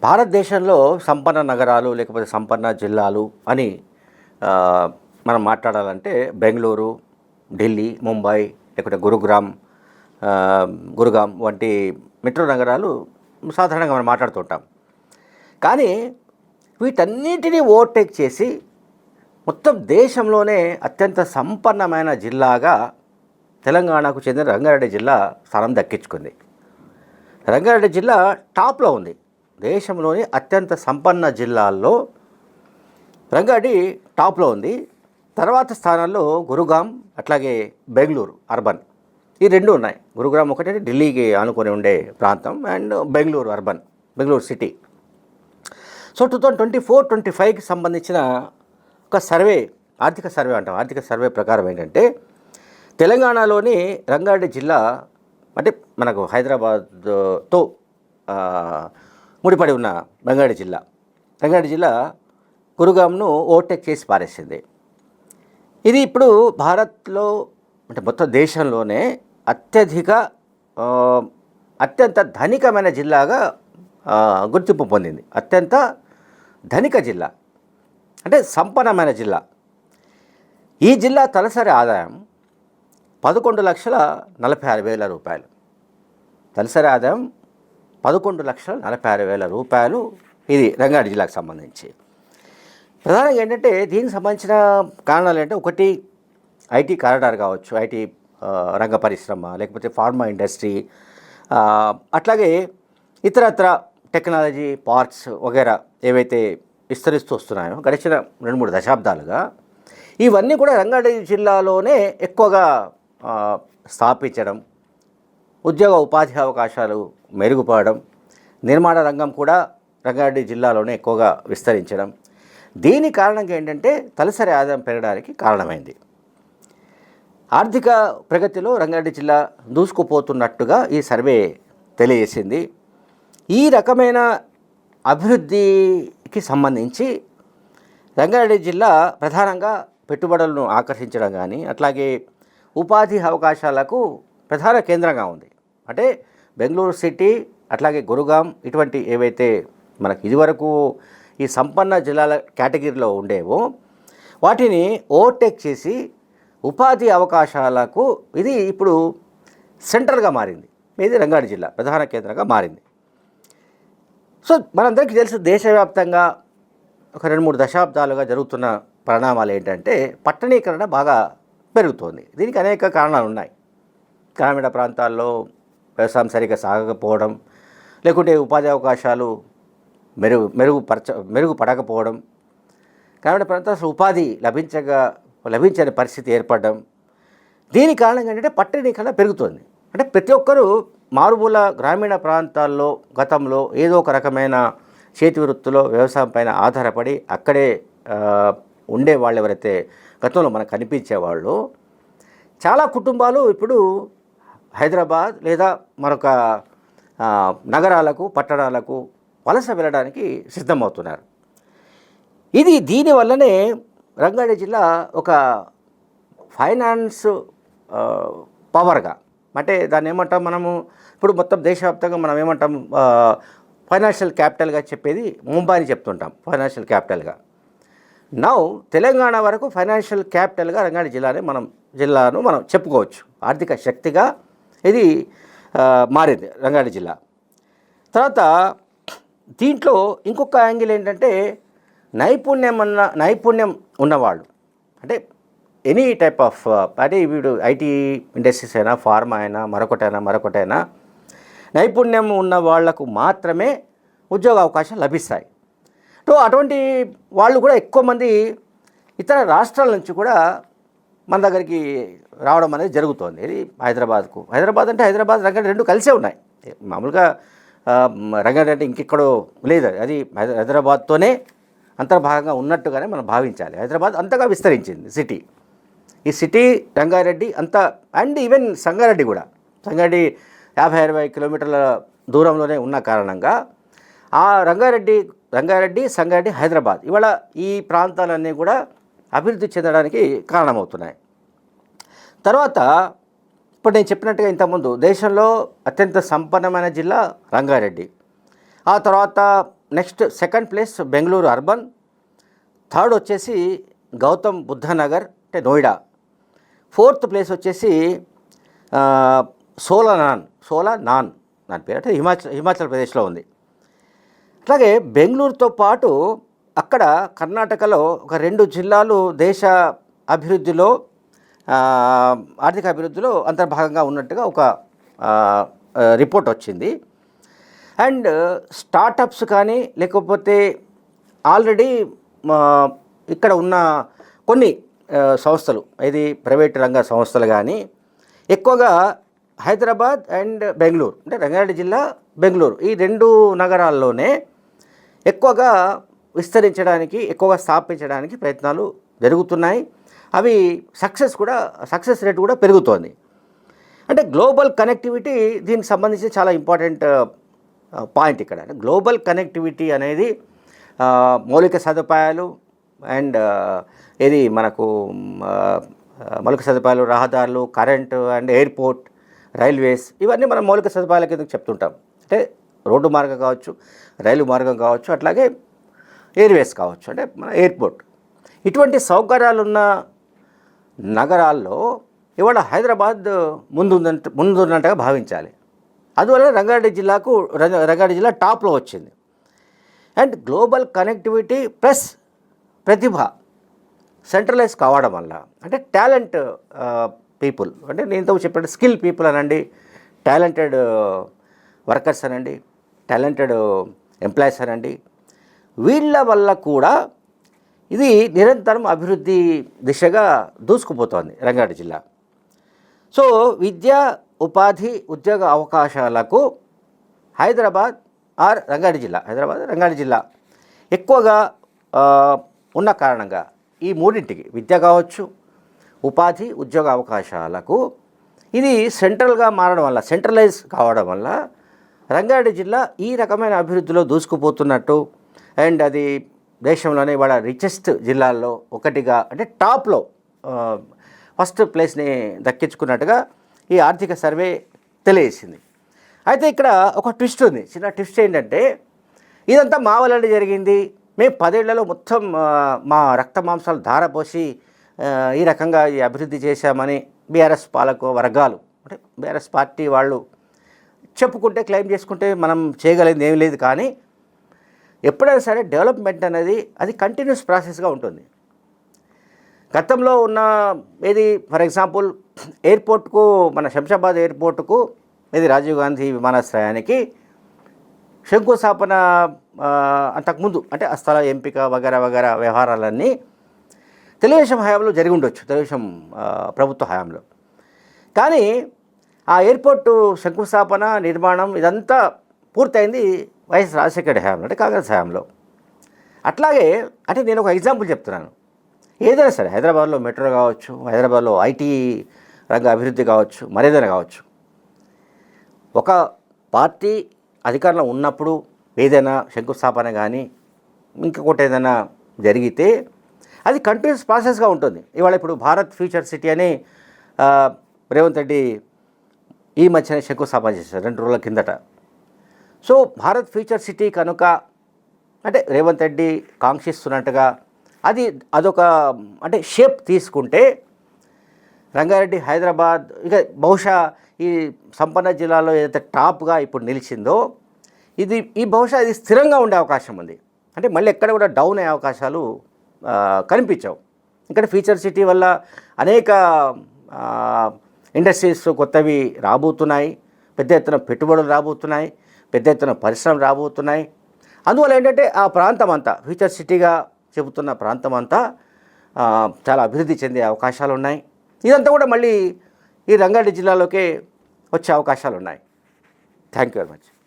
భారతదేశంలో సంపన్న నగరాలు లేకపోతే సంపన్న జిల్లాలు అని ఆ, మనం మాట్లాడాలంటే బెంగళూరు, ఢిల్లీ, ముంబై లేకపోతే ఆ, గురుగాం వంటి మెట్రో నగరాలు సాధారణంగా మనం మాట్లాడుతుంటాం. కానీ వీటన్నిటినీ ఓవర్టేక్ చేసి మొత్తం దేశంలోనే అత్యంత సంపన్నమైన జిల్లాగా తెలంగాణకు చెందిన రంగారెడ్డి జిల్లా స్థానం దక్కించుకుంది. రంగారెడ్డి జిల్లా టాప్లో ఉంది. దేశంలోని అత్యంత సంపన్న జిల్లాల్లో రంగారెడ్డి టాప్లో ఉంది. తర్వాత స్థానాల్లో గురుగాం, అట్లాగే బెంగళూరు అర్బన్, ఈ రెండు ఉన్నాయి. గురుగ్రామ్ ఒకటి ఢిల్లీకి ఆనుకొని ఉండే ప్రాంతం, and Bengaluru urban, Bengaluru city. So 2024-25కి సంబంధించిన ఒక సర్వే, ఆర్థిక సర్వే అంటాం. ఆర్థిక సర్వే ప్రకారం ఏంటంటే తెలంగాణలోని రంగారెడ్డి జిల్లా, అంటే మనకు హైదరాబాద్తో ముడిపడి ఉన్న రంగారెడ్డి జిల్లా గురుగాంను ఓవర్టేక్ చేసి పారేసింది. ఇది ఇప్పుడు భారత్లో, అంటే మొత్తం దేశంలోనే అత్యంత ధనికమైన జిల్లాగా గుర్తింపు పొందింది. అత్యంత ధనిక జిల్లా అంటే సంపన్నమైన జిల్లా. ఈ జిల్లా తలసరి ఆదాయం 11,46,000 రూపాయలు. తలసరి ఆదాయం 11,46,000 రూపాయలు. ఇది రంగారెడ్డి జిల్లాకు సంబంధించి. ప్రధానంగా ఏంటంటే దీనికి సంబంధించిన కారణాలు ఏంటంటే, ఒకటి ఐటీ కారిడార్ కావచ్చు, ఐటీ రంగ పరిశ్రమ, లేకపోతే ఫార్మా ఇండస్ట్రీ, అట్లాగే ఇతరత్ర టెక్నాలజీ పార్క్స్ వగైరా ఏవైతే విస్తరిస్తూ వస్తున్నాయో గడిచిన 2-3 దశాబ్దాలుగా, ఇవన్నీ కూడా రంగారెడ్డి జిల్లాలోనే ఎక్కువగా స్థాపించడం, ఉద్యోగ ఉపాధి అవకాశాలు మెరుగుపడడం, నిర్మాణ రంగం కూడా రంగారెడ్డి జిల్లాలోనే ఎక్కువగా విస్తరించడం, దీని కారణంగా ఏంటంటే తలసరి ఆదాయం పెరగడానికి కారణమైంది. ఆర్థిక ప్రగతిలో రంగారెడ్డి జిల్లా దూసుకుపోతున్నట్టుగా ఈ సర్వే తెలియజేసింది. ఈ రకమైన అభివృద్ధికి సంబంధించి రంగారెడ్డి జిల్లా ప్రధానంగా పెట్టుబడులను ఆకర్షించడం కానీ, అట్లాగే ఉపాధి అవకాశాలకు ప్రధాన కేంద్రంగా ఉంది. అంటే బెంగళూరు సిటీ, అట్లాగే గురుగాం, ఇటువంటి ఏవైతే మనకి ఇదివరకు ఈ సంపన్న జిల్లాల కేటగిరీలో ఉండేవో వాటిని ఓవర్టేక్ చేసి ఉపాధి అవకాశాలకు ఇది ఇప్పుడు సెంట్రల్గా మారింది. ఇది రంగారెడ్డి జిల్లా ప్రధాన కేంద్రంగా మారింది. సో మనందరికీ తెలుసు, దేశవ్యాప్తంగా ఒక 2-3 దశాబ్దాలుగా జరుగుతున్న పరిణామాలు ఏంటంటే పట్టణీకరణ బాగా పెరుగుతోంది. దీనికి అనేక కారణాలు ఉన్నాయి. గ్రామీణ ప్రాంతాల్లో వ్యవసాయం సరిగ్గా సాగకపోవడం, లేకుంటే ఉపాధి అవకాశాలు మెరుగుపడకపోవడం, గ్రామీణ ప్రాంతాల్లో ఉపాధి లభించని పరిస్థితి ఏర్పడడం, దీని కారణంగా ఏంటంటే పట్టణీకరణ పెరుగుతోంది. అంటే ప్రతి ఒక్కరూ మారుమూల గ్రామీణ ప్రాంతాల్లో గతంలో ఏదో ఒక రకమైన చేతి వృత్తిలో వ్యవసాయం పైన ఆధారపడి అక్కడే ఉండేవాళ్ళు ఎవరైతే గతంలో మనకు కనిపించేవాళ్ళు, చాలా కుటుంబాలు ఇప్పుడు హైదరాబాద్ లేదా మరొక నగరాలకు, పట్టణాలకు వలస వెళ్ళడానికి సిద్ధమవుతున్నారు. దీనివల్లనే రంగారెడ్డి జిల్లా ఒక ఫైనాన్స్ పవర్గా, అంటే దాన్ని ఏమంటాం మనము ఇప్పుడు మొత్తం దేశవ్యాప్తంగా మనం ఏమంటాం, ఫైనాన్షియల్ క్యాపిటల్గా చెప్పేది ముంబైని చెప్తుంటాం ఫైనాన్షియల్ క్యాపిటల్గా. నౌ తెలంగాణ వరకు ఫైనాన్షియల్ క్యాపిటల్గా రంగారెడ్డి జిల్లాను మనం చెప్పుకోవచ్చు. ఆర్థిక శక్తిగా ఇది మారింది రంగారెడ్డి జిల్లా. తర్వాత దీంట్లో ఇంకొక యాంగిల్ ఏంటంటే నైపుణ్యం ఉన్నవాళ్ళు, అంటే ఎనీ టైప్ ఆఫ్, అంటే వీడు ఐటీ ఇండస్ట్రీస్ అయినా, ఫార్మా అయినా, మరొకటైనా నైపుణ్యం ఉన్న వాళ్లకు మాత్రమే ఉద్యోగ అవకాశాలు లభిస్తాయి. సో అటువంటి వాళ్ళు కూడా ఎక్కువ మంది ఇతర రాష్ట్రాల నుంచి కూడా మన దగ్గరికి రావడం అనేది జరుగుతోంది. ఇది హైదరాబాద్ అంటే హైదరాబాద్ రంగారెడ్డి రెండు కలిసే ఉన్నాయి. మామూలుగా రంగారెడ్డి అంటే ఇంకెక్కడో లేదు, అది హైదరాబాద్తోనే అంతర్భాగంగా ఉన్నట్టుగానే మనం భావించాలి. హైదరాబాద్ అంతగా విస్తరించింది సిటీ. ఈ సిటీ రంగారెడ్డి అంతా, అండ్ ఈవెన్ సంగారెడ్డి 50-60 కిలోమీటర్ల దూరంలోనే ఉన్న కారణంగా ఆ రంగారెడ్డి, సంగారెడ్డి, హైదరాబాద్ ఇవాళ ఈ ప్రాంతాలన్నీ కూడా అభివృద్ధి చెందడానికి కారణమవుతున్నాయి. తర్వాత ఇప్పుడు నేను చెప్పినట్టుగా ఇంతకుముందు దేశంలో అత్యంత సంపన్నమైన జిల్లా రంగారెడ్డి, ఆ తర్వాత next second place Bengaluru urban, third వచ్చేసి గౌతమ్ బుద్ధ నగర్ అంటే నోయిడా, ఫోర్త్ ప్లేస్ వచ్చేసి సోలానాన్ దాని పేరు అంటే హిమాచల్ ప్రదేశ్లో ఉంది. అట్లాగే బెంగళూరుతో పాటు అక్కడ కర్ణాటకలో ఒక 2 జిల్లాలు దేశ అభివృద్ధిలో ఆర్థిక అభివృద్ధిలో అంతర్భాగంగా ఉన్నట్టుగా ఒక రిపోర్ట్ వచ్చింది. అండ్ స్టార్టప్స్ కానీ లేకపోతే ఆల్రెడీ ఇక్కడ ఉన్న కొన్ని సంస్థలు, ఇది ప్రైవేట్ రంగ సంస్థలు కానీ ఎక్కువగా హైదరాబాద్ అండ్ బెంగళూరు అంటే రంగారెడ్డి జిల్లా, బెంగళూరు ఈ 2 నగరాల్లోనే ఎక్కువగా విస్తరించడానికి, ఎక్కువగా స్థాపించడానికి ప్రయత్నాలు జరుగుతున్నాయి. అవి సక్సెస్ రేట్ కూడా పెరుగుతోంది. అంటే గ్లోబల్ కనెక్టివిటీ దీనికి సంబంధించి చాలా ఇంపార్టెంట్ పాయింట్ ఇక్కడ. గ్లోబల్ కనెక్టివిటీ అనేది మౌలిక సదుపాయాలు అండ్ ఇది మనకు మౌలిక సదుపాయాలు, రహదారులు, కరెంటు అండ్ ఎయిర్పోర్ట్, రైల్వేస్ ఇవన్నీ మనం మౌలిక సదుపాయాల కింద చెప్తుంటాం. అంటే రోడ్డు మార్గం కావచ్చు, రైలు మార్గం కావచ్చు, అట్లాగే ఎయిర్వేస్ కావచ్చు, అంటే మన ఎయిర్పోర్ట్. ఇటువంటి సౌకర్యాలున్న నగరాల్లో ఇవాళ హైదరాబాద్ ముందున్నట్టుగా భావించాలి. అందువల్ల రంగారెడ్డి జిల్లా టాప్లో వచ్చింది. And global connectivity plus Pratibha centralise కావడం వల్ల అంటే టాలెంట్ పీపుల్, అంటే నేను చెప్పినట్టు స్కిల్ పీపుల్ అనండి, టాలెంటెడ్ వర్కర్స్ అనండి, టాలెంటెడ్ ఎంప్లాయీస్ అనండి, వీళ్ళ వల్ల కూడా ఇది నిరంతరం అభివృద్ధి దిశగా దూసుకుపోతోంది రంగారెడ్డి జిల్లా. సో విద్య, ఉపాధి, ఉద్యోగ అవకాశాలకు హైదరాబాద్ రంగారెడ్డి జిల్లా ఎక్కువగా ఉన్న కారణంగా ఈ మూడింటికి విద్య కావచ్చు, ఉపాధి, ఉద్యోగ అవకాశాలకు ఇది సెంట్రల్గా మారడం వల్ల, సెంట్రలైజ్ కావడం వల్ల రంగారెడ్డి జిల్లా ఈ రకమైన అభివృద్ధిలో దూసుకుపోతున్నట్టు అండ్ అది దేశంలోనే ఇవాళ రిచెస్ట్ జిల్లాల్లో ఒకటిగా అంటే టాప్లో ఫస్ట్ ప్లేస్ని దక్కించుకున్నట్టుగా ఈ ఆర్థిక సర్వే తెలియజేసింది. అయితే ఇక్కడ ఒక ట్విస్ట్ ఉంది. చిన్న ట్విస్ట్ ఏంటంటే ఇదంతా మా వల్లనే జరిగింది, మేము 10 ఏళ్లలో మొత్తం మా రక్త మాంసాలు ధారపోసి ఈ రకంగా ఈ అభివృద్ధి చేశామని బీఆర్ఎస్ పాలక వర్గాలు అంటే బీఆర్ఎస్ పార్టీ వాళ్ళు చెప్పుకుంటే, క్లెయిమ్ చేసుకుంటే మనం చేయగలిగింది ఏమీ లేదు. కానీ ఎప్పుడైనా సరే డెవలప్మెంట్ అనేది అది కంటిన్యూస్ ప్రాసెస్గా ఉంటుంది. గతంలో ఉన్న ఇది ఫర్ ఎగ్జాంపుల్ ఎయిర్పోర్ట్కు, మన శంషాబాద్ ఎయిర్పోర్టుకు, ఇది రాజీవ్ గాంధీ విమానాశ్రయానికి శంకుస్థాపన అంతకుముందు అంటే ఆ స్థల ఎంపిక వగైరా వ్యవహారాలన్నీ తెలుగుదేశం హయాంలో జరిగి ఉండొచ్చు, తెలుగుదేశం ప్రభుత్వ హయాంలో. కానీ ఆ ఎయిర్పోర్టు శంకుస్థాపన, నిర్మాణం ఇదంతా పూర్తయింది వైఎస్ రాజశేఖర హయాంలో, అంటే కాంగ్రెస్ హయాంలో. అట్లాగే అంటే నేను ఒక ఎగ్జాంపుల్ చెప్తున్నాను. ఏదైనా సరే హైదరాబాద్లో మెట్రో కావచ్చు, హైదరాబాద్లో ఐటీ రంగ అభివృద్ధి కావచ్చు, మరేదైనా కావచ్చు, ఒక పార్టీ అధికారంలో ఉన్నప్పుడు ఏదైనా శంకుస్థాపన కానీ ఇంకొకటి ఏదైనా జరిగితే అది కంటిన్యూస్ ప్రాసెస్గా ఉంటుంది. ఇవాళ ఇప్పుడు భారత్ ఫ్యూచర్ సిటీ అని రేవంత్ రెడ్డి ఈ మధ్యనే శంకుస్థాపన చేశారు 2 రోజుల కిందట. సో భారత్ ఫ్యూచర్ సిటీ కనుక అంటే రేవంత్ రెడ్డి కాంక్షిస్తున్నట్టుగా అదొక అంటే షేప్ తీసుకుంటే రంగారెడ్డి, హైదరాబాద్ ఇక బహుశా ఈ సంపన్న జిల్లాలో ఏదైతే టాప్గా ఇప్పుడు నిలిచిందో ఈ బహుశా ఇది స్థిరంగా ఉండే అవకాశం ఉంది. అంటే మళ్ళీ ఎక్కడ కూడా డౌన్ అయ్యే అవకాశాలు కనిపించవు. ఇక్కడ ఫ్యూచర్ సిటీ వల్ల అనేక ఇండస్ట్రీస్ కొత్తవి రాబోతున్నాయి, పెద్ద ఎత్తున పెట్టుబడులు రాబోతున్నాయి, పెద్ద ఎత్తున పరిశ్రమలు రాబోతున్నాయి. అందువల్ల ఏంటంటే ఆ ప్రాంతం అంతా ఫ్యూచర్ సిటీగా చెబుతున్న ప్రాంతం అంతా చాలా అభివృద్ధి చెందే అవకాశాలు ఉన్నాయి. ఇదంతా కూడా మళ్ళీ ఈ రంగారెడ్డి జిల్లాలోకే వచ్చే అవకాశాలు ఉన్నాయి. Thank you very much.